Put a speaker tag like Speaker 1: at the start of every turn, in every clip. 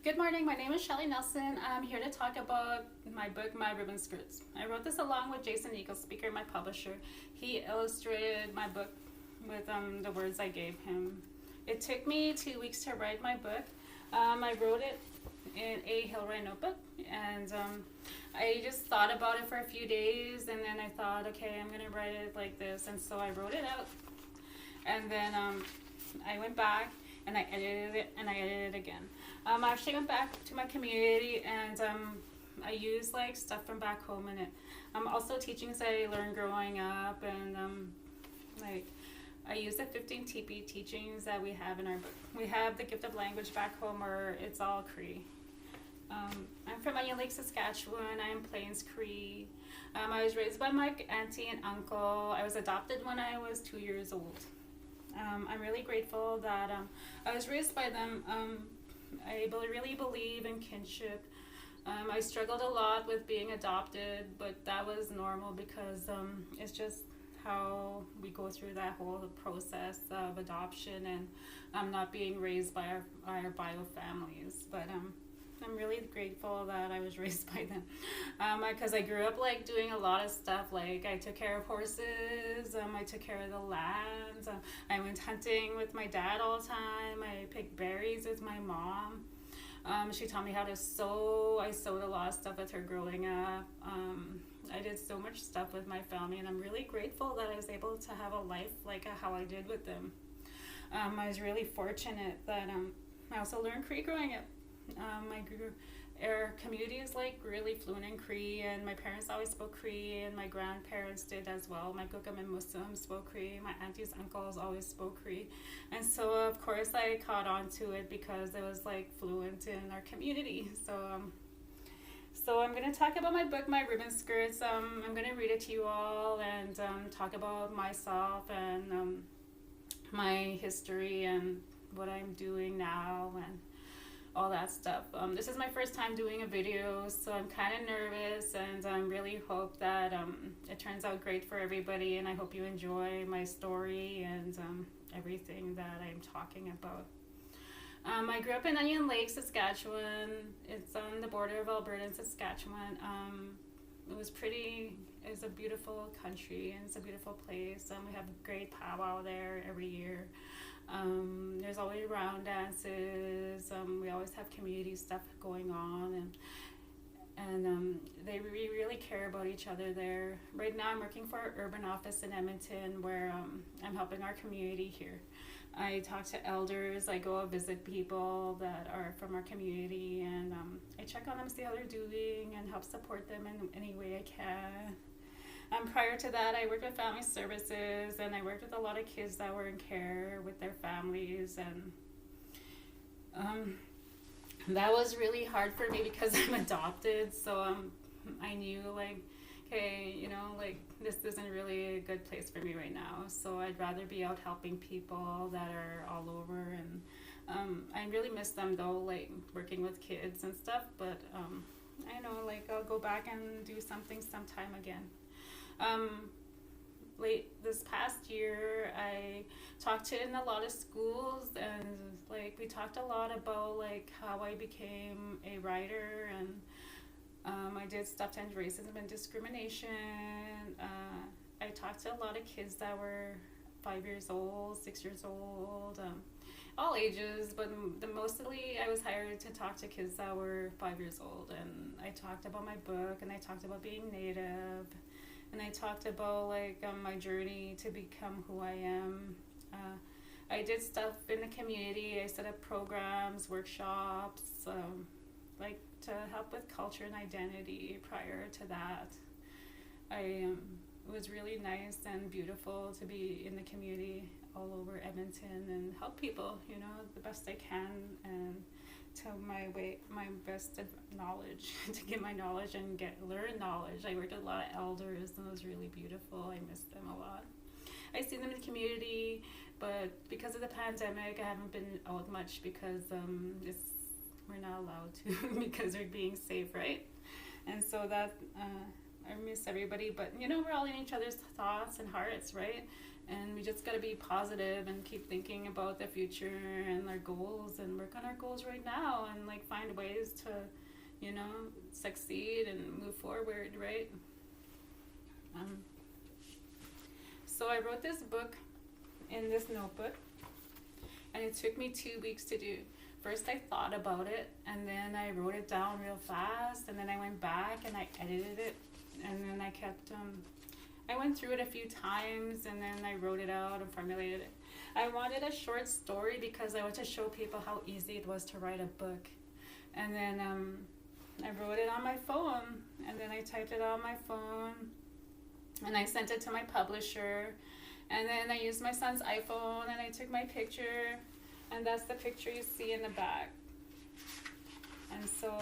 Speaker 1: Good morning, my name is Shelly Nelson. I'm here to talk about my book, My Ribbon Skirts. I wrote this along with Jason Eagle Speaker, my publisher. He illustrated my book with the words I gave him. It took me 2 weeks to write my book. I wrote it in a Hillwright notebook, and I just thought about it for a few days, and then I thought, okay, I'm going to write it like this, and so I wrote it out. And then I went back and I edited it and I edited it again. I actually went back to my community and I used like stuff from back home in it. Also teachings that I learned growing up, and like I use the 15 TP teachings that we have in our book. We have the gift of language back home, or it's all Cree. I'm from Onion Lake, Saskatchewan. I am Plains Cree. I was raised by my auntie and uncle. I was adopted when I was 2 years old. I'm really grateful that I was raised by them. I really believe in kinship. I struggled a lot with being adopted, but that was normal because it's just how we go through that whole process of adoption and not being raised by our bio families. But I'm really grateful that I was raised by them, because I grew up like doing a lot of stuff. Like I took care of horses, I took care of the land, I went hunting with my dad all the time, I picked berries with my mom. She taught me how to sew. I sewed a lot of stuff with her growing up. I did so much stuff with my family, and I'm really grateful that I was able to have a life like how I did with them. I was really fortunate that I also learned Cree growing up. Our community is like really fluent in Cree, and my parents always spoke Cree, and my grandparents did as well. My Gukam and Muslim spoke Cree. My aunties, uncles always spoke Cree, and so of course I caught on to it because it was like fluent in our community. So I'm going to talk about my book, My Ribbon Skirts. I'm going to read it to you all and talk about myself and my history and what I'm doing now and all that stuff. This is my first time doing a video, so I'm kind of nervous, and I really hope that it turns out great for everybody, and I hope you enjoy my story and everything that I'm talking about. I grew up in Onion Lake, Saskatchewan. It's on the border of Alberta and Saskatchewan. It was a beautiful country, and it's a beautiful place. We have a great powwow there every year. There's always round dances. We always have community stuff going on, and they really care about each other there. Right now, I'm working for an urban office in Edmonton, where I'm helping our community here. I talk to elders. I go visit people that are from our community, and I check on them, see how they're doing, and help support them in any way I can. Prior to that, I worked with family services, and I worked with a lot of kids that were in care with their families, and that was really hard for me because I'm adopted. So I knew like, okay, like this isn't really a good place for me right now. So I'd rather be out helping people that are all over, and I really miss them though, like working with kids and stuff. But I know like I'll go back and do something sometime again. Late this past year, I talked in a lot of schools, and like we talked a lot about like how I became a writer, and I did stuff to end racism and discrimination. I talked to a lot of kids that were 5 years old, 6 years old, all ages, but mostly I was hired to talk to kids that were 5 years old, and I talked about my book, and I talked about being Native. And I talked about like my journey to become who I am. I did stuff in the community. I set up programs, workshops, like to help with culture and identity. Prior to that, it was really nice and beautiful to be in the community all over Edmonton and help people, the best I can, and to my best of knowledge to get my knowledge and learn knowledge. I worked with a lot of elders, and it was really beautiful. I miss them a lot. I see them in the community, but because of the pandemic, I haven't been out much because we're not allowed to because we're being safe, right? And so that I miss everybody, but we're all in each other's thoughts and hearts, right? And we just got to be positive and keep thinking about the future and our goals and work on our goals right now and like find ways to, you know, succeed and move forward, right? So I wrote this book in this notebook, and it took me 2 weeks to do. First I thought about it, and then I wrote it down real fast, and then I went back and I edited it, and then I kept I went through it a few times, and then I wrote it out and formulated it. I wanted a short story because I wanted to show people how easy it was to write a book. And then I wrote it on my phone, and then I typed it on my phone, and I sent it to my publisher, and then I used my son's iPhone, and I took my picture, and that's the picture you see in the back. And so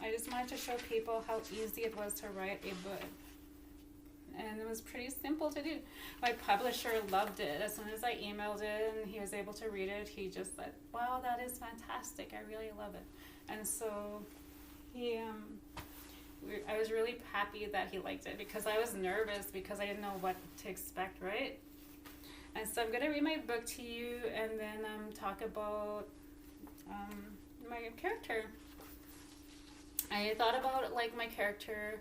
Speaker 1: I just wanted to show people how easy it was to write a book. And it was pretty simple to do. My publisher loved it. As soon as I emailed it and he was able to read it, he just said, wow, that is fantastic. I really love it. And so I was really happy that he liked it, because I was nervous because I didn't know what to expect, right? And so I'm going to read my book to you and then talk about my character. I thought about like my character,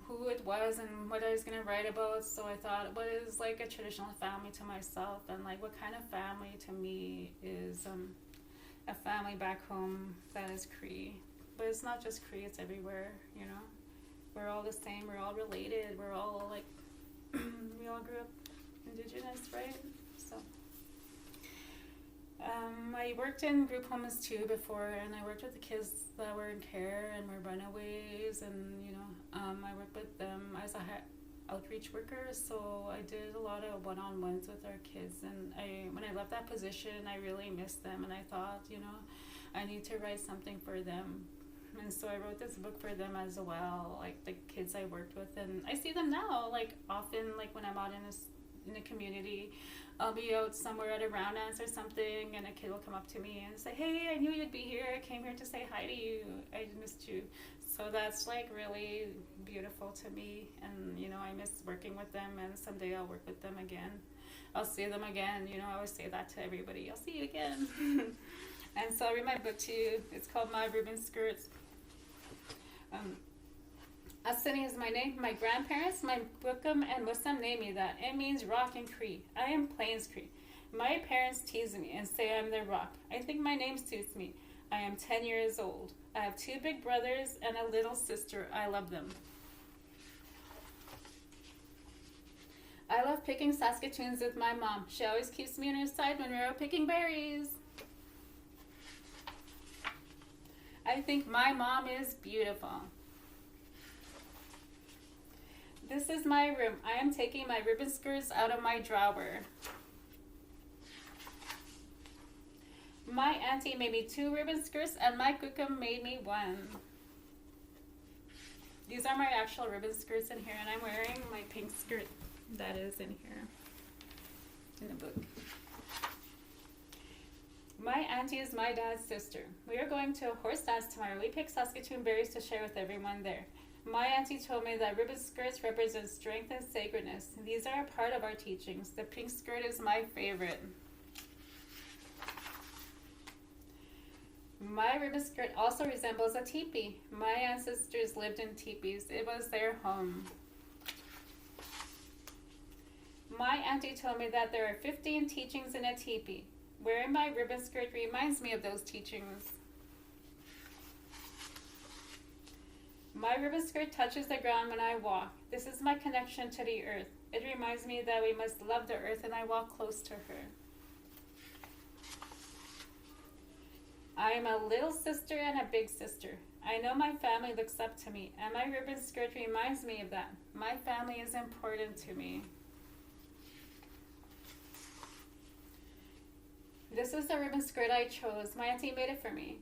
Speaker 1: who it was and what I was going to write about. So I thought, what is like a traditional family to myself, and like what kind of family to me is a family back home that is Cree. But it's not just Cree, it's everywhere, you know. We're all the same, we're all related, we're all like, we all grew up Indigenous, right? So I worked in group homes too before, and I worked with the kids that were in care and were runaways, and you know, I worked with them as a outreach worker, so I did a lot of one-on-ones with our kids, and when I left that position, I really missed them, and I thought, you know, I need to write something for them. And so I wrote this book for them as well, like the kids I worked with, and I see them now, like often, like when I'm out in the community, I'll be out somewhere at a round dance or something, and a kid will come up to me and say, hey, I knew you'd be here, I came here to say hi to you, I missed you. So that's like really beautiful to me, and you know, I miss working with them, and someday I'll work with them again. I'll see them again, you know, I always say that to everybody, I'll see you again. And so I'll read my book to you. It's called My Ribbon Skirts. Asani is my name. My grandparents, my Bukam and Musam named me that. It means rock in Cree. I am Plains Cree. My parents tease me and say I'm their rock. I think my name suits me. I am 10 years old. I have 2 big brothers and a little sister. I love them. I love picking Saskatoons with my mom. She always keeps me on her side when we're out picking berries. I think my mom is beautiful. This is my room. I am taking my ribbon skirts out of my drawer. My auntie made me 2 ribbon skirts, and my kukum made me 1. These are my actual ribbon skirts in here, and I'm wearing my pink skirt that is in here in the book. My auntie is my dad's sister. We are going to a horse dance tomorrow. We pick Saskatoon berries to share with everyone there. My auntie told me that ribbon skirts represent strength and sacredness. These are a part of our teachings. The pink skirt is my favorite. My ribbon skirt also resembles a teepee. My ancestors lived in teepees. It was their home. My auntie told me that there are 15 teachings in a teepee. Wearing my ribbon skirt reminds me of those teachings. My ribbon skirt touches the ground when I walk. This is my connection to the earth. It reminds me that we must love the earth, and I walk close to her. I am a little sister and a big sister. I know my family looks up to me, and my ribbon skirt reminds me of that. My family is important to me. This is the ribbon skirt I chose. My auntie made it for me.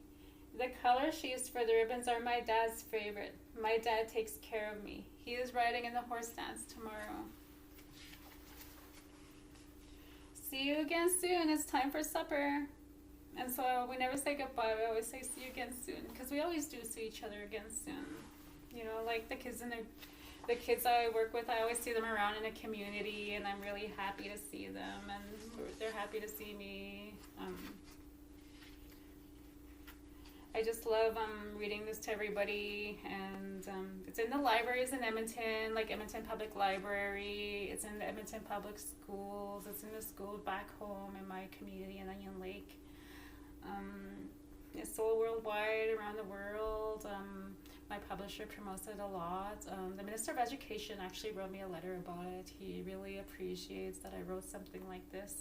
Speaker 1: The colors she used for the ribbons are my dad's favorite. My dad takes care of me. He is riding in the horse dance tomorrow. See you again soon. It's time for supper. And so we never say goodbye. We always say see you again soon, because we always do see each other again soon. You know, like the kids in the the kids I work with, I always see them around in a community, and I'm really happy to see them, and they're happy to see me. I just love reading this to everybody, and it's in the libraries in Edmonton, like Edmonton Public Library. It's in the Edmonton Public Schools. It's in the school back home in my community in Onion Lake. It's sold worldwide, around the world. My publisher promotes it a lot. The Minister of Education actually wrote me a letter about it. He really appreciates that I wrote something like this.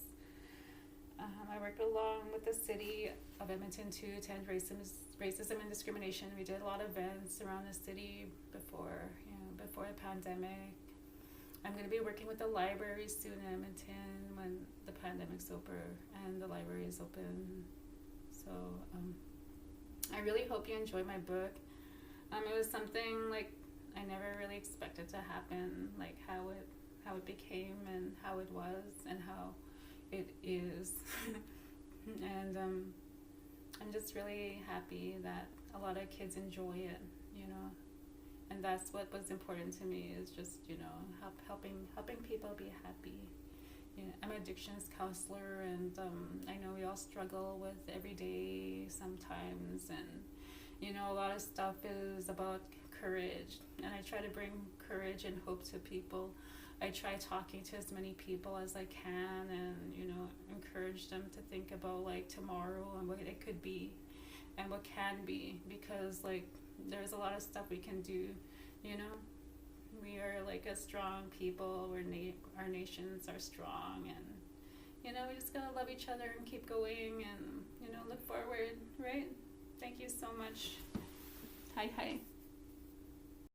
Speaker 1: I worked along with the city of Edmonton to end racism and discrimination. We did a lot of events around the city before the pandemic. I'm going to be working with the library soon in Edmonton when the pandemic's over and the library is open. So I really hope you enjoy my book. It was something like I never really expected to happen, like how it became and how it was and how it is. And I'm just really happy that a lot of kids enjoy it, and that's what was important to me, is just helping people be happy. I'm an addictions counselor, and I know we all struggle with every day sometimes, and a lot of stuff is about courage, and I try to bring courage and hope to people. I try talking to as many people as I can, and encourage them to think about like tomorrow and what it could be and what can be, because like there's a lot of stuff we can do. We are like a strong people. Our nations are strong, and we just gotta love each other and keep going, and look forward, right? Thank you so much. Hi.